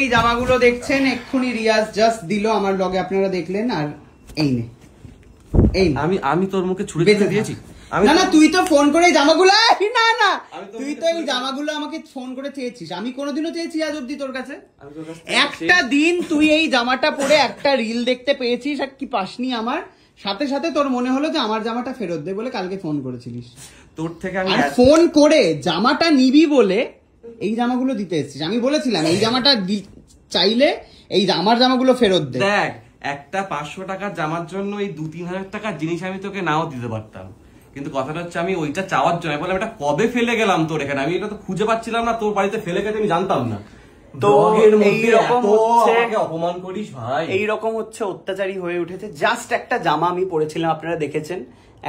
এই জামাগুলো দেখছেন এক্ষুনি রিয়াজ জাস্ট দিল আমার লগে, আপনারা দেখলেন। আর এই নে, এই আমি তোর মুখে ছুড়ে বেঁধে দিয়েছি। না না, তুই তো ফোন করে জামাগুলো, না না, তুই তো এই জামাগুলো আমাকে ফোন করে চেয়েছিস। আমি কোনোদিনও চেয়েছি আজ অব্দি তোর কাছে? একটা দিন তুই এই জামাটা পরে একটা রিল দেখতে পেয়েছিস আর কি পাসনি আমার, সাথে সাথে তোর মনে হলো যে আমার জামাটা ফেরত দে বলে কালকে ফোন করেছিলিস। তোর থেকে আমি ফোন করে জামাটা নিবি বলে এই জামাগুলো দিতে এসেছিস। আমি বলেছিলাম এই জামাটা চাইলে এই আমার জামাগুলো ফেরত দে। দেখ, একটা 500 টাকার জামার জন্য এই 2-3 হাজার টাকার জিনিস আমি তোকে নাও দিতে পারতাম, কিন্তু কথাটা হচ্ছে আমি ওইটা চাওয়ার জন্য বললাম এটা কবে ফেলে গেলাম তোর এখানে, আমি এটা তো খুঁজে পাচ্ছিলাম না, তোর বাড়িতে ফেলে গেছে আমি জানতাম না। তো অপমান করিস ভাই, এইরকম হচ্ছে অত্যাচারী হয়ে উঠেছে। জাস্ট একটা জামা আমি পরেছিলাম, আপনারা দেখেছেন,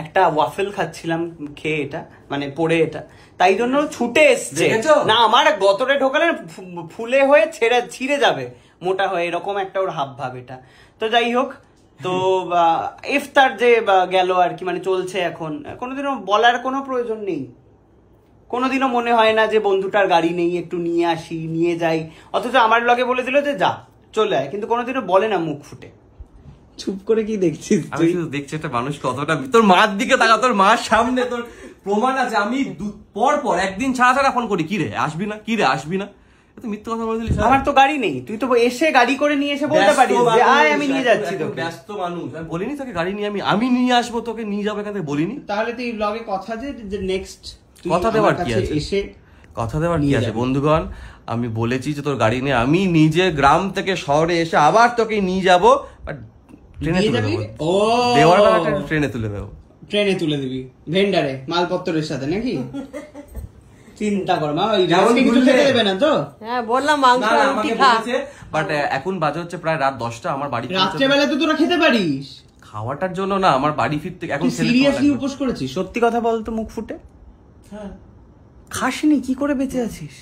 একটা ওয়াফেল খাচ্ছিলাম খেয়ে, এটা মানে পরে এটা, তাই জন্য ছুটে এসছে না, আমার গতরে ঢোকালে ফুলে হয়ে ছিঁড়ে যাবে মোটা হয়ে, এরকম একটা ওর হাব ভাব এটা। তো যাই হোক, তো ইফতার যে গেল আর কি, মানে চলছে এখন, কোনোদিনও বলার কোনো প্রয়োজন নেই, কোনোদিনও মনে হয় না যে বন্ধুটার গাড়ি নেই একটু নিয়ে আসি নিয়ে যাই, অথচ আমার লগে বলে দিল যে যা চলে আয়, কিন্তু কোনোদিনও বলে না মুখ ফুটে। চুপ করে কি দেখছিস? আমি শুধু দেখছি একটা মানুষ কতটা, তোর মার দিকে তাকা, তোর মার সামনে তোর প্রমাণ আছে। আমি পর একদিন ছাড়া ফোন করি, কি রে আসবি না, কি রে আসবি না, মিথ্যে কথা বলে দিলি। আমার তো গাড়ি নেই, তুই তো এসে গাড়ি করে নিয়ে এসে বলতে পারিস যে আয় আমি নিয়ে যাচ্ছি। তো ব্যস্ত মানুষ, আমি বলিনি তোকে গাড়ি নিয়ে আমি নিয়ে আসবো, তোকে নিয়ে যাবো এখানে বলিনি? তাহলে তুই ব্লগে কথা যে নেক্সট কথা দেওয়ার কি আছে, এসে কথা দেওয়ার কি আছে? বন্ধুগণ, আমি বলেছি যে তোর গাড়ি নিয়ে আমি নিজে গ্রাম থেকে শহরে এসে আবার তোকে নিয়ে যাবো, ট্রেনে তুলে দেবো। ও, দেওয়ার বেলাটা ট্রেনে তুলে দেবো। ট্রেনে তুলে দিবি ভেন্ডারে মালপত্রের সাথে নাকি? চিন্তা কর মা, কিছু খেতে দেবে না তো? হ্যাঁ বললাম মাংস রুটি খা, বাট এখন বাজে হচ্ছে প্রায় রাত 10টা, আমার বাড়ি রাত্রেবেলা তো তোরা খেতে পারিস। খাওয়াটার জন্য না, আমার বাড়ি ফিরতে এখন সিরিয়াসলি উপোস করেছিস? সত্যি কথা বলতো মুখ ফুটে। হ্যাঁ, খাসনি কি করে বেঁচে আছিস?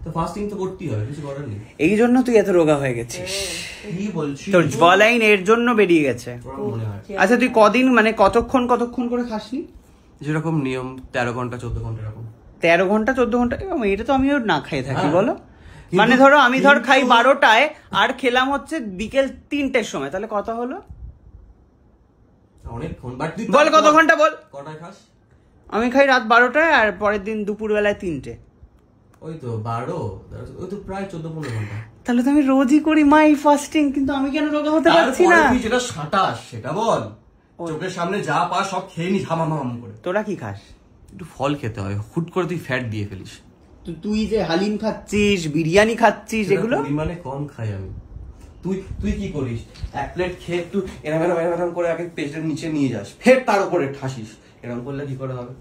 তো ফাস্টিং তো করতেই হবে, কিছু করার নেই। এই জন্য তুই এত রোগা হয়ে গেছিস, কি বলছিস? তোর জলাইন এর জন্য বেরিয়ে গেছে। আচ্ছা তুই কদিন মানে কতক্ষণ করে খাসনি? যেরকম নিয়ম 13 ঘন্টা 14 ঘন্টা এরকম। 13 ঘন্টা 14 ঘন্টা, এটা তো আমিও না খাই থাকি বলো। মানে ধরো আমি খাই 12টায় আর খেলাম হচ্ছে বিকেল 3টের সময়, তাহলে কত হলো? অনেকক্ষণ। বল কত ঘন্টা বল। কটায় খাস? আমি খাই রাত 12টায় আর পরের দিন দুপুর বেলায় 3টে। ওই তো 12, ওই তো প্রায় 14-15 ঘন্টা। তাহলে তো আমি রোজই করি মাই ফাস্টিং, কিন্তু আমি কেন রোগা হতে পারছি না? তুই যেটা সাঁটাস সেটা বল, চোখের সামনে যা পাস সব খেয়ে নিস হামাম করে। তোরা কি খাস? একটু ফল খেতে হয়, হুট করে তুই ফ্যাট দিয়ে ফেলিস। তুই যে হালিম খাচ্ছিস, বিরিয়ানি খাচ্ছিস, এগুলো পরিমাণে কম খাই আমি। তুই কি করিস, এক প্লেট খেয়ে একটু এরকম করে আগে পেটের নিচে নিয়ে যাস, ফের তার উপরে ঠাসিস, এরকম করলে কি করে হবে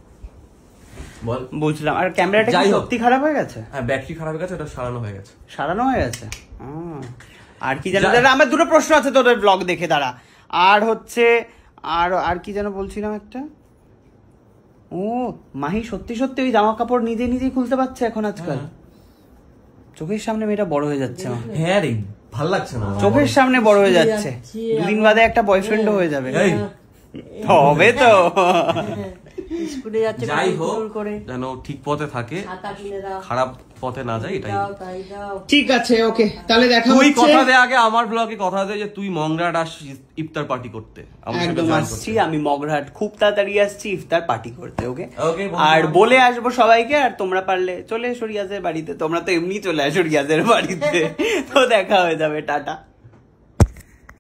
বল? বলছিলাম, আর ক্যামেরাটা কি সত্যি খারাপ হয়ে গেছে? হ্যাঁ, ব্যাটারি খারাপ হয়ে গেছে, ওটা সারানো হয়ে গেছে। আর কি জানো দাদা, আমার দুটো প্রশ্ন আছে তোদের ব্লগ দেখে দাঁড়া। আর হচ্ছে আর কি যেন বলছিলাম একটা, ও মাহি সত্যি সত্যি ওই জামা কাপড় নিজেই খুলতে পারছে এখন আজকাল। চোখের সামনে মেয়েটা বড় হয়ে যাচ্ছে। হ্যাঁ রে, ভাল লাগছে না, চোখের সামনে বড় হয়ে যাচ্ছে, দুদিন বাদে একটা বয়ফ্রেন্ডও হয়ে যাবে। হবে তো। স্কুলে যাচ্ছে, যাই হোক যেন ঠিক পথে থাকে, খারাপ পথে না যায়, এটাই। ঠিক আছে, ওকে, তাহলে দেখা তুই হচ্ছে। কথা দে আগে আমার ব্লগে, কথা দে যে তুই মগরাট আসছিস ইফতার পার্টি করতে। একদম আসছি আমি মগরাট, খুব তাড়াতাড়ি আসছি ইফতার পার্টি করতে। ওকে, আর বলে আসবো সবাইকে, আর তোমরা পারলে চলে এসো রিয়াজের বাড়িতে, তোমরা তো এমনি চলে আসো রিয়াজের বাড়িতে, তো দেখা হয়ে যাবে। টাটা।